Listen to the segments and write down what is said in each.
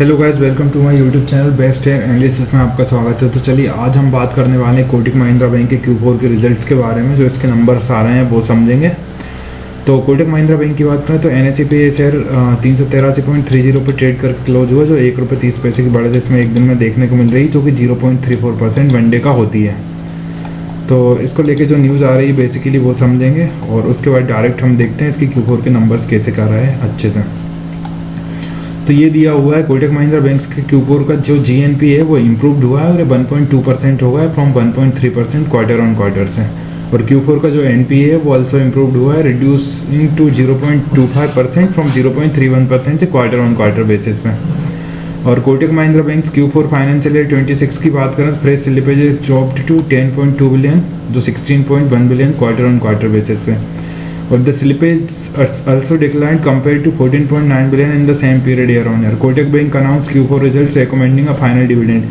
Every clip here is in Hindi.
Hello guys, welcome to my YouTube channel best है इंग्लिश। इसमें आपका स्वागत है। तो चलिए आज हम बात करने वाले हैं कोटक महिंद्रा बैंक के Q4 के रिजल्ट्स के बारे में। जो इसके नंबर्स आ रहे हैं वो समझेंगे। तो कोटक महिंद्रा बैंक की बात करें तो NSE पे ये शेयर 383.30 पर ट्रेड करके क्लोज हुआ, जो ₹1.30 की बढ़त इसमें एक दिन में देखने को मिल रही है, जो कि 0.34% वन डे का होती है। तो इसको लेके जो न्यूज़ आ रही है बेसिकली वो समझेंगे और उसके बाद डायरेक्ट हम देखते हैं इसकी Q4 के नंबर्स कैसे कर रहे हैं अच्छे से। तो ये दिया हुआ है कोटक महिंद्रा बैंक के Q4 का जो GNP है वो इम्प्रूव्ड हुआ है और 1.2% हुआ है फ्रॉम 1.3% क्वार्टर ऑन क्वार्टर से। और Q4 का जो NPA है वो ऑल्सो इम्प्रूव्ड हुआ है, रिड्यूसिंग टू 0.25% फ्रॉम 0.31% से क्वार्टर ऑन क्वार्टर बेसिस में। और Kotak Mahindra bank Q4 financial year 26 की बात करें तो fresh slippage dropped to 10.2 billion, जो 16.1 billion quarter on quarter basis पे। और the slippage also declined compared to 14.9 billion in the same period year on year. Kotak Bank announced Q4 results recommending a final dividend.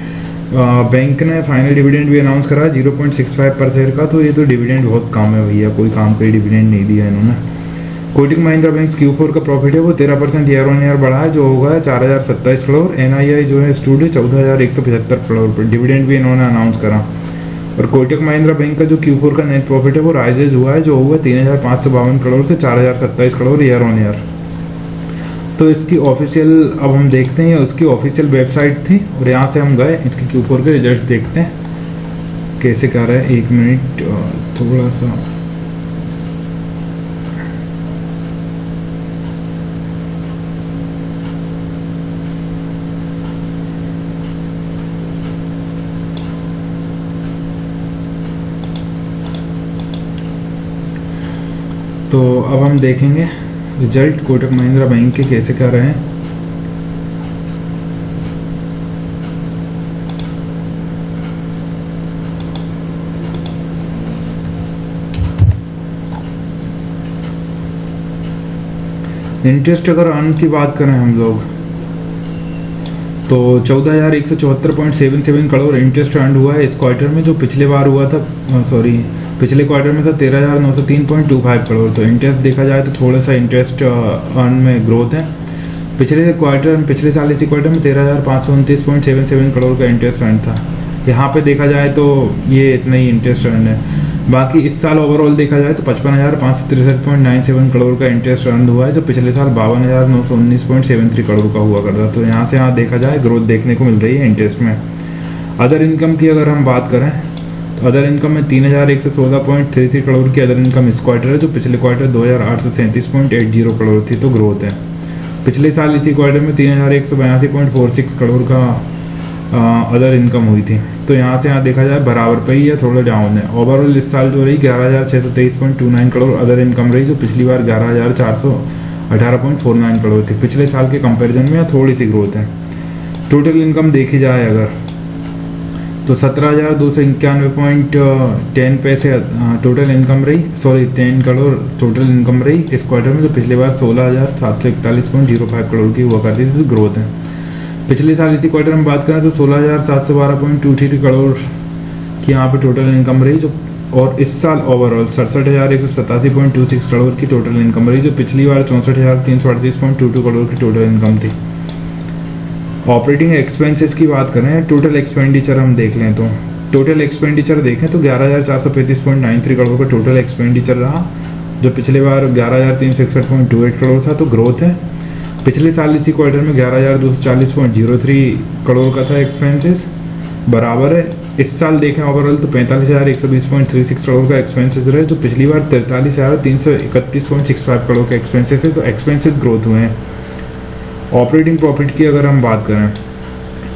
Bank ने फाइनल डिविडेंड भी अनाउंस करा 0.65 पर शेयर का। तो ये तो डिविडेंड बहुत कम है भैया, कोई काम का डिविडेंड नहीं दिया इन्होंने। कोटक महिंद्रा बैंक Q4 का प्रॉफिट है वो 13% ईयर ऑन ईयर बढ़ा है, जो होगा 4027 करोड़। NII जो है स्टूड है 14,175 करोड़ पर। डिविडेंड भी इन्होंने अनाउंस करा। और कोटक महिंद्रा बैंक का जो Q4 का नेट प्रॉफिट है वो राइजेज हुआ है, जो हुआ 3,552 करोड़ से 4,027 करोड़ ईयर ऑन ईयर। तो इसकी ऑफिशियल अब हम देखते हैं, उसकी ऑफिशियल वेबसाइट थी और यहाँ से हम गए इसके Q4 के रिजल्ट देखते हैं कैसे कर रहा है। एक मिनट थोड़ा सा तो अब हम देखेंगे रिजल्ट कोटक महिंद्रा बैंक के कैसे कर रहे हैं। इंटरेस्ट अगर अर्न की बात करें हम लोग तो 14,174.77 करोड़ इंटरेस्ट अर्न हुआ है इस क्वार्टर में, जो पिछले बार हुआ था पिछले क्वार्टर में था 13,903.25 करोड़। तो इंटरेस्ट देखा जाए तो थोड़ा सा इंटरेस्ट अर्न में ग्रोथ है। पिछले साल इसी क्वार्टर में 13,529.77 करोड़ का इंटरेस्ट अर्न था। यहाँ पे देखा जाए तो ये इतना ही इंटरेस्ट अर्न है। बाकी इस साल ओवरऑल देखा जाए तो 55,563.97 करोड़ का इंटरेस्ट अर्न हुआ है, जो पिछले साल 52,919.73 करोड़ का हुआ करता। तो यहाँ से देखा जाए ग्रोथ देखने को मिल रही है इंटरेस्ट में। अदर इनकम की अगर हम बात करें तो अदर इनकम में 3,116.33 करोड़ की अदर इनकम इस क्वार्टर है, जो पिछले क्वार्टर 2,837.80 करोड़ थी। तो ग्रोथ है। पिछले साल इसी क्वार्टर में 3,182.46 करोड़ का अदर इनकम हुई थी। तो यहाँ से देखा जाए बराबर पे ही या थोड़ा डाउन है। ओवरऑल इस साल जो रही 11,623.29 करोड़ अदर इनकम रही, जो पिछली बार 11,418.49 करोड़ थी। पिछले साल के कंपैरिजन में थोड़ी सी ग्रोथ है। टोटल इनकम देखी जाए अगर तो 17,291.10 पैसे टोटल इनकम रही, 10 करोड़ टोटल इनकम रही इस क्वार्टर में, जो पिछले बार 16,741.05 करोड़ की हुआ करती थी। तो ग्रोथ है। पिछले साल इसी क्वार्टर में बात करें तो 16,712.23 करोड़ की यहाँ पे टोटल इनकम रही, जो और इस साल ओवरऑल 67,187.26 करोड़ की टोटल इनकम रही, जो पिछली बार 64,338.22 करोड़ की टोटल इनकम थी। ऑपरेटिंग एक्सपेंसेस की बात करें, टोटल एक्सपेंडिचर हम देख लें तो टोटल एक्सपेंडिचर देखें तो 11,435.93 करोड़ का टोटल एक्सपेंडिचर रहा, जो पिछले बार 11,361.28 करोड़ था। तो ग्रोथ है। पिछले साल इसी क्वार्टर में 11,240.03 करोड़ का था एक्सपेंसेस, बराबर है। इस साल देखें ओवरऑल तो 45,120.36 करोड़ का एक्सपेंसेस रहे, जो पिछली बार 43,331.65 करोड़ का एक्सपेंसेस है। तो एक्सपेंसेस ग्रोथ हुए हैं। ऑपरेटिंग प्रॉफिट की अगर हम बात करें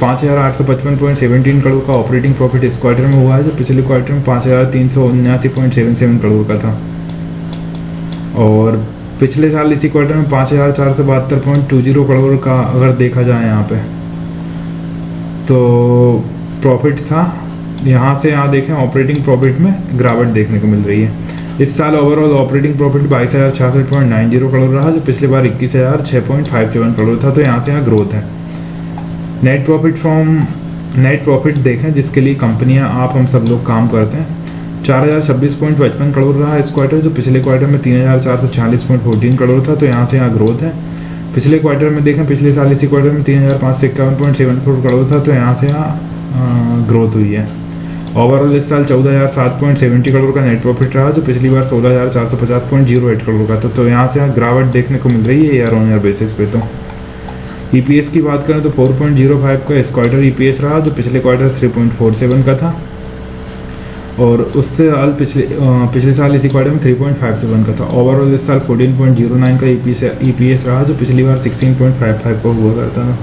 5,855.17 करोड़ का ऑपरेटिंग प्रॉफिट इस क्वार्टर में हुआ है, जो पिछले क्वार्टर में 5,379.77 करोड़ का था। और पिछले साल इसी क्वार्टर में 5,472.20 करोड़ का अगर देखा जाए यहाँ पे तो प्रॉफिट था। यहाँ से देखें ऑपरेटिंग प्रॉफिट में गिरावट देखने को मिल रही है। इस साल ओवरऑल ऑपरेटिंग प्रॉफिट 22,066.90 करोड़ रहा, जो पिछले बार 21,006.57 करोड़ था। तो यहाँ से ग्रोथ है। नेट प्रॉफिट देखें जिसके लिए कंपनियां आप हम सब लोग काम करते हैं, 4,026.55 करोड़ रहा इस क्वार्टर, जो पिछले क्वार्टर में 3,440.14 करोड़ था। तो यहाँ से ग्रोथ है। पिछले क्वार्टर में देखें, पिछले साल इसी क्वार्टर में 3,551.74 करोड़ था, तो यहाँ से ग्रोथ हुई है। ओवरऑल इस साल 14,007.70 करोड़ का नेट प्रॉफिट रहा, जो पिछली बार 16,450.08 करोड़ का था। तो यहाँ से गिरावट देखने को मिल रही है ईयर ऑन ईयर बेसिस पे। तो ईपीएस की बात करें तो 4.05 का इस क्वार्टर ईपीएस रहा, जो पिछले क्वार्टर 3.47 का था, और उससे साल पिछले साल इसी क्वार्टर में 3.57 का था। ओवरऑल इस साल 14.09 का ईपीएस रहा, जो पिछली बार 16.55 का हुआ करता था।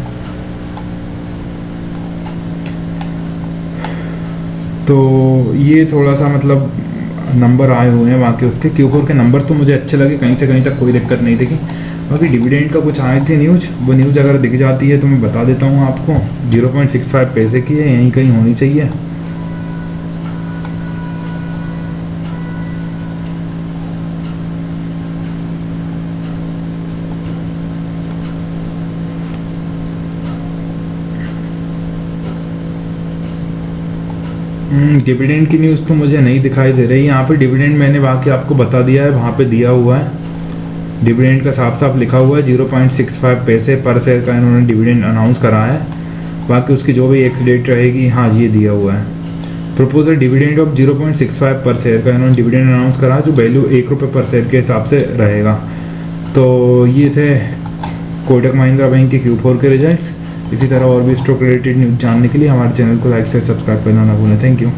तो ये थोड़ा सा मतलब नंबर आए हुए हैं बाकी उसके। Q4 के नंबर तो मुझे अच्छे लगे, कहीं से कहीं तक कोई दिक्कत नहीं दिखी। बाकी डिविडेंड का कुछ आए थे न्यूज, वो न्यूज अगर दिख जाती है तो मैं बता देता हूँ आपको। 0.65 पैसे की है, यहीं कहीं होनी चाहिए। डिविडेंड की न्यूज़ तो मुझे नहीं दिखाई दे रही यहाँ पे। डिविडेंड मैंने बाकी आपको बता दिया है, वहाँ पे दिया हुआ है डिविडेंड का साफ साफ लिखा हुआ है। 0.65 पैसे पर शेयर का इन्होंने डिविडेंड अनाउंस करा है। बाकी उसकी जो भी एक्स डेट रहेगी, हाँ ये दिया हुआ है। प्रपोजल डिविडेंड ऑफ 0.65 पर शेयर का इन्होंने डिविडेंड अनाउंस करा, जो वैल्यू ₹1 पर शेयर के हिसाब से रहेगा। तो ये थे कोटक महिंद्रा बैंक के Q4 के रिजल्ट्स। इसी तरह और भी स्टॉक रिलेटेड न्यूज़ जानने के लिए हमारे चैनल को लाइक से सब्सक्राइब करना ना भूलें। Thank you.